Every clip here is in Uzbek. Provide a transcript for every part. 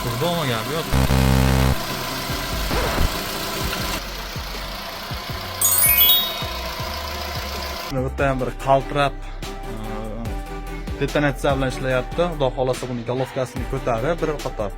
Şurada olmagan bu yoq. Bitta ham bir qaltirab detonatsiya bilan ishlayapti. Xudo xolasa buni golovkasini ko'tarib bir qator.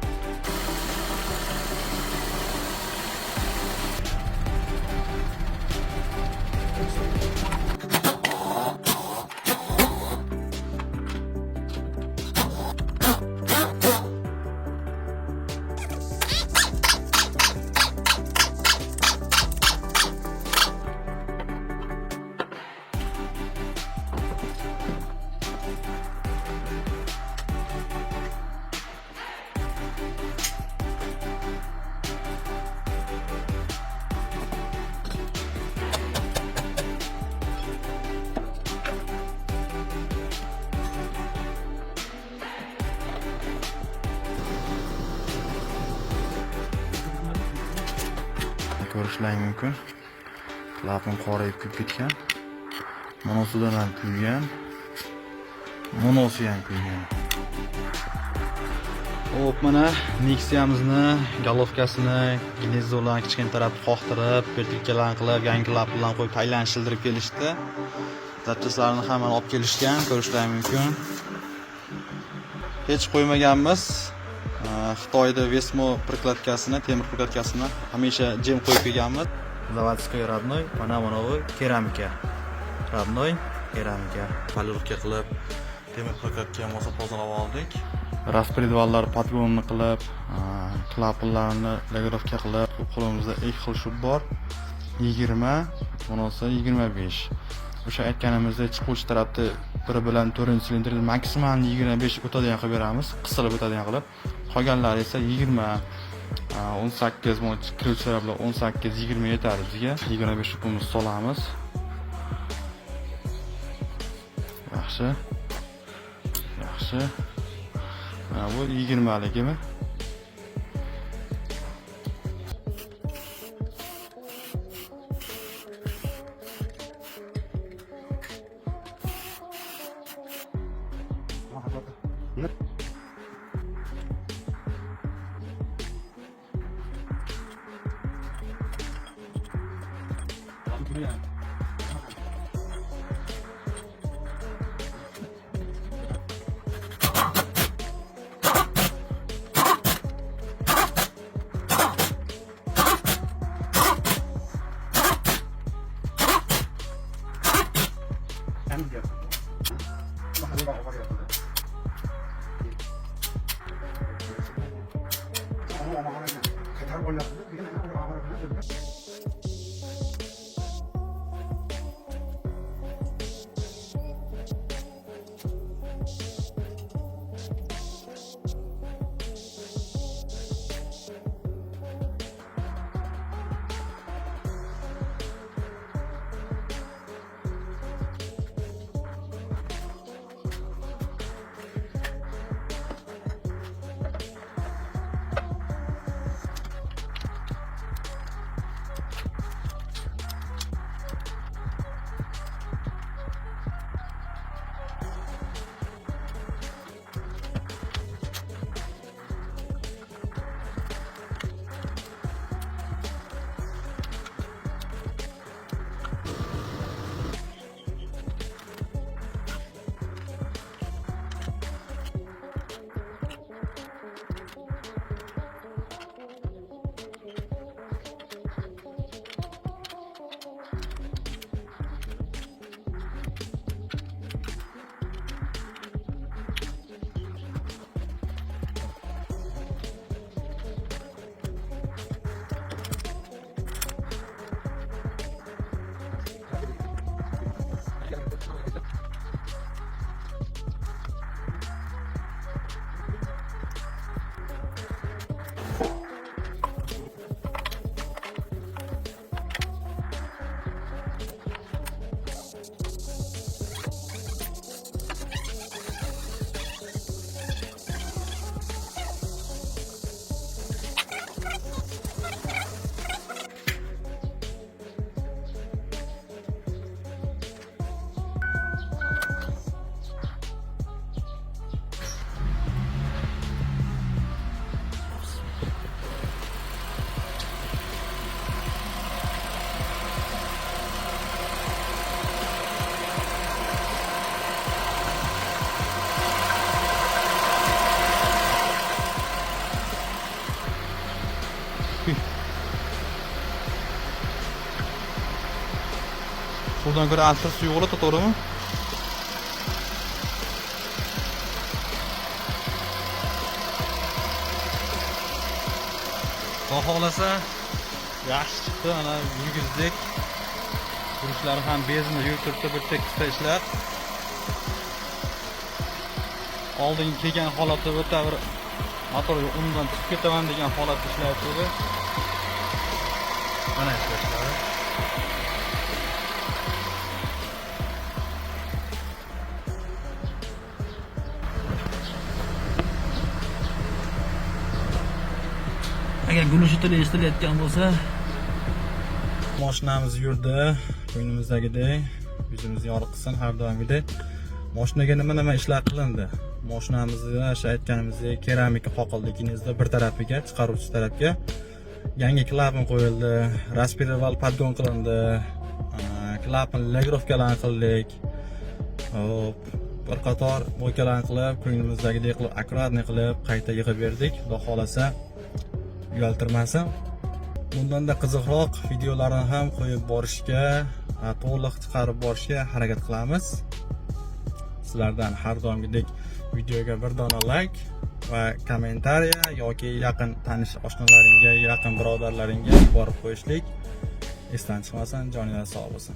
Ko'rishlaring mumkin. Klapim qorayib kuyib ketgan. Monosidan ham kuygan. Monosi ham kuygan. Hop, mana Nexia'mizni golovkasini gnezdo bilan kichkina tarafni qoqtirib, vertikalan qilib, yangi klap bilan qo'yib aylantirib kelishdi. Zapchastlarni ham olib kelishgan, ko'rishlaring mumkin. Hech qo'ymaganmiz. Xitoyda Vesmo prokladkasini, temir prokladkasini hamisha jem qo'yib kelganmiz. Zavodskiy родной, Panamanovoy keramika. Родной keramika. Polirovka qilib, temir prokladka mosa tozalab oldik. Raspredvallar podgonini qilib, klapanlarni lagirovka qilib, qo'limizda ikki xil shub bor. 20, bunisi 25. O'sha aytganimizdek chiquvchi tarafda biri bilan 4-silindrni maksimal 25 o'tadigan qilib beramiz, qisilib o'tadigan qilib. Qolganlari esa 20, 18 mol kiruvchilar bilan 18-20 yetadi bizga. 25 shubimizni solamiz. Yaxshi. Yaxshi. Bu 20ligimi? Suvdan ko'ra altir suv bo'ladi, to'g'rimi? Xudo xolasa yaxshi chiqdi. Mana yurgizdik. Urishlari ham bezni yurtirdi, bir tekisda ishlar. Oldingi kelgan holati o'ta bir motorga undan chiqib ketaman degan holat ishlayapti. Mana ishlashlari. Agar gulushi tili eshitilayotgan bo'lsa, mashinamiz yurdi, ko'nglimizdagidek, yuzimiz yorqinsin har doimgidek. Mashinaga nima ishlar qilindi? Mashinamizni o'sha aytganimizdek keramika qoqildi, ikkinizda bir tarafiga, chiqaruvchi tarafga yangi klapan qo'yildi, raspirval podgon qilindi, klapan legrovkalarni qildik. Hop, bir qator mo'ykalarni qilib, ko'nglimizdagidek qilib, akkuratni qilib qayta yig'ib berdik. Xudo xolasa uyaltirmasin. Bundanda qiziqroq videolarni ham qo'yib borishga, to'liq chiqarib borishga harakat qilamiz. Sizlardan har doimgidek videoga bir dona like va kommentariya yoki yaqin tanish oshnalaringga, yaqin birodarlaringga yuborib qo'yishlik esdan chiqmasin. Joninglar sog' bo'lsin.